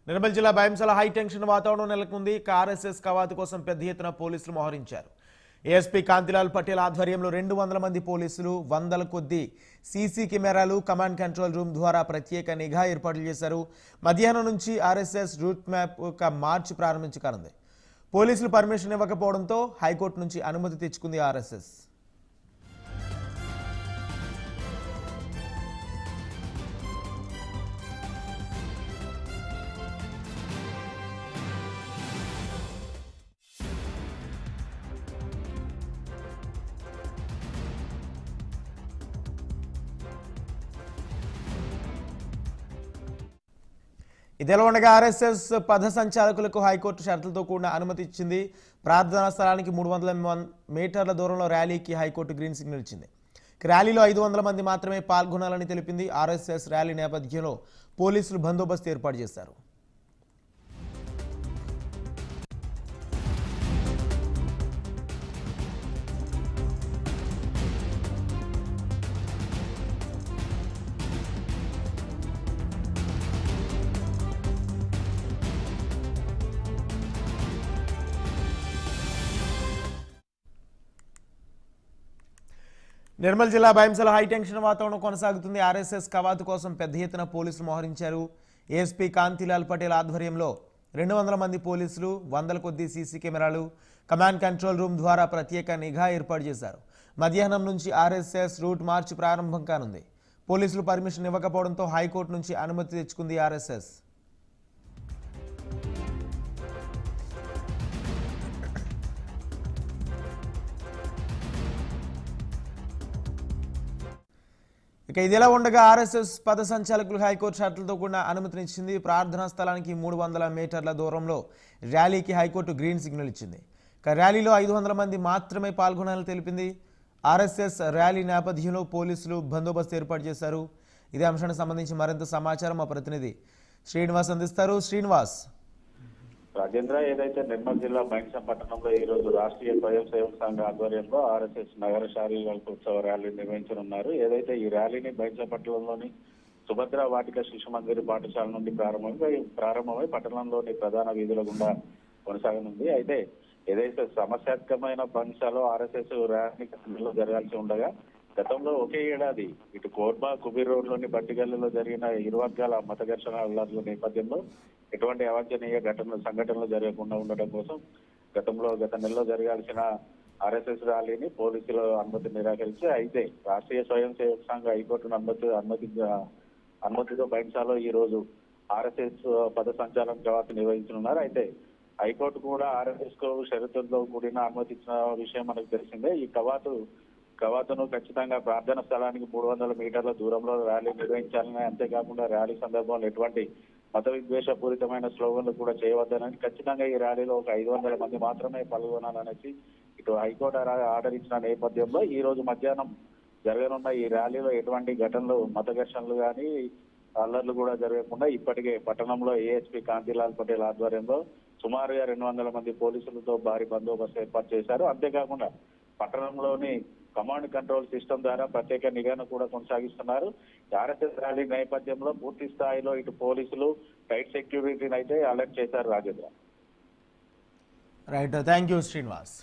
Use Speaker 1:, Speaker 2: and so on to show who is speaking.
Speaker 1: నిర్మల్ జిల్లా భైంసల high tension వాతావరణం నెలకొంది. ఆర్ఎస్ఎస్ కవాతు కోసం పెద్ద ఎత్తున పోలీసులు మోహరించారు. ఏఎస్పీ కాంతిలాల్ పటేల్ ఆధ్వర్యంలో 200 మంది పోలీసులు, వందల కొద్ది సీసీ కెమెరాలు, కమాండ్ కంట్రోల్ రూమ్ ద్వారా ప్రత్యేక నిఘా ఏర్పాట్లు చేశారు. మధ్యాహ్నం నుంచి ఆర్ఎస్ఎస్ రూట్ మ్యాప్ ఒక మార్చ్ ప్రారంభించనుంది. పోలీసులు పర్మిషన్ ఇవ్వకపోవడంతో హైకోర్టు నుంచి అనుమతి తెచ్చుకుంది ఆర్ఎస్ఎస్. ఇదిలా ఉండగా ఆర్ఎస్ఎస్ పథ సంచాలకులకు హైకోర్టు షరతులతో కూడిన అనుమతి ఇచ్చింది. ప్రార్థనా స్థలానికి 300 మీటర్ల దూరంలో ర్యాలీకి హైకోర్టు గ్రీన్ సిగ్నల్ ఇచ్చింది. ర్యాలీలో 500 మంది మాత్రమే పాల్గొనాలని తెలిపింది. ఆర్ఎస్ఎస్ ర్యాలీ నేపథ్యంలో పోలీసులు బందోబస్తు ఏర్పాటు చేశారు. నిర్మల్ జిల్లా భైంసల హై టెన్షన్ వాతావరణం కొనసాగుతుంది. ఆర్ఎస్ఎస్ కవాతు కోసం పెద్ద ఎత్తున పోలీసులు మోహరించారు. ఏఎస్పీ కాంతిలాల్ పటేల్ ఆధ్వర్యంలో 200 మంది పోలీసులు, వందల కొద్ది సీసీ కెమెరాలు, కమాండ్ కంట్రోల్ రూమ్ ద్వారా ప్రత్యేక నిఘా ఏర్పాటు చేశారు. మధ్యాహ్నం నుంచి ఆర్ఎస్ఎస్ రూట్ మార్చ్ ప్రారంభం కానుంది. పోలీసులు పర్మిషన్ ఇవ్వకపోవడంతో హైకోర్టు నుంచి అనుమతి తెచ్చుకుంది ఆర్ఎస్ఎస్. ఇక ఇదిలా ఉండగా ఆర్ఎస్ఎస్ పథ సంచాలకులు హైకోర్టు షరతులతో కూడిన అనుమతినిచ్చింది. ప్రార్థనా స్థలానికి 300 మీటర్ల దూరంలో ర్యాలీకి హైకోర్టు గ్రీన్ సిగ్నల్ ఇచ్చింది. ఇక ర్యాలీలో 500 మంది మాత్రమే పాల్గొనాలని తెలిపింది. ఆర్ఎస్ఎస్ ర్యాలీ నేపథ్యంలో పోలీసులు బందోబస్తు ఏర్పాటు చేశారు. ఇదే అంశానికి సంబంధించి మరింత సమాచారం మా ప్రతినిధి శ్రీనివాస్ అందిస్తారు. శ్రీనివాస్,
Speaker 2: రాజేంద్ర, ఏదైతే నిర్మల్ జిల్లా బైంస పట్టణంలో ఈ రోజు రాష్ట్రీయ స్వయం సేవక సంఘ ఆధ్వర్యంలో ఆర్ఎస్ఎస్ నగర శారీరక ఉత్సవ ర్యాలీ నిర్వహించనున్నారు. ఏదైతే ఈ ర్యాలీని బైంస పట్టణంలోని సుభద్ర వాటిక శిశు మందిర్ పాఠశాల నుండి ప్రారంభమై పట్టణంలోని ప్రధాన వీధుల గుండా కొనసాగనుంది. అయితే ఏదైతే సమస్యాత్మకమైన అంశాలు ఆర్ఎస్ఎస్ ర్యాలీ జరగాల్సి ఉండగా గతంలో ఒకే ఏడాది ఇటు కోర్బా కుబీర్ రోడ్లోని బట్టిగల్లులో జరిగిన ఇరు వర్గాల మత ఘర్షణల నేపథ్యంలో ఎటువంటి అవాంఛనీయ సంఘటనలు జరగకుండా ఉండడం కోసం గత నెలలో జరగాల్సిన ఆర్ఎస్ఎస్ ర్యాలీని పోలీసులు అనుమతి నిరాకరించి, అయితే రాష్ట్రీయ స్వయం సేవక సంఘ హైకోర్టు అనుమతితో బైంసాలో ఈ రోజు ఆర్ఎస్ఎస్ పథ సంచాలన కవాతు నిర్వహించనున్నారు. అయితే హైకోర్టు కూడా ఆర్ఎస్ఎస్ కు షరతులతో కూడిన అనుమతి ఇచ్చిన విషయం మనకు తెలిసిందే. ఈ కవాతును ఖచ్చితంగా ప్రార్థన స్థలానికి 300 మీటర్ల దూరంలో ర్యాలీ నిర్వహించాలని, అంతేకాకుండా ర్యాలీ సందర్భంలో ఎటువంటి మత విద్వేషపూరితమైన స్లోగన్లు కూడా చేయవద్దనని, ఖచ్చితంగా ఈ ర్యాలీలో ఒక 500 మంది మాత్రమే పాల్గొనాలనేసి ఇటు హైకోర్టు ఆర్డర్ ఇచ్చిన నేపథ్యంలో ఈ రోజు మధ్యాహ్నం జరగనున్న ఈ ర్యాలీలో ఎటువంటి ఘటనలు, మత ఘర్షణలు కానీ అల్లర్లు కూడా జరగకుండా ఇప్పటికే పట్టణంలో ఏఎస్పీ కాంతిలాల్ పటేల్ ఆధ్వర్యంలో సుమారుగా 200 మంది పోలీసులతో భారీ బందోబస్తు ఏర్పాటు చేశారు. అంతేకాకుండా పట్టణంలోని కమాండ్ కంట్రోల్ సిస్టమ్ ద్వారా ప్రత్యేక నిఘాను కూడా కొనసాగిస్తున్నారు. ఆర్ఎస్ఎస్ ర్యాలీ నేపథ్యంలో పూర్తి స్థాయిలో ఇటు పోలీసులు టైట్ సెక్యూరిటీని అయితే అలర్ట్ చేశారు. Rajendra,
Speaker 1: right, thank you Srinivas.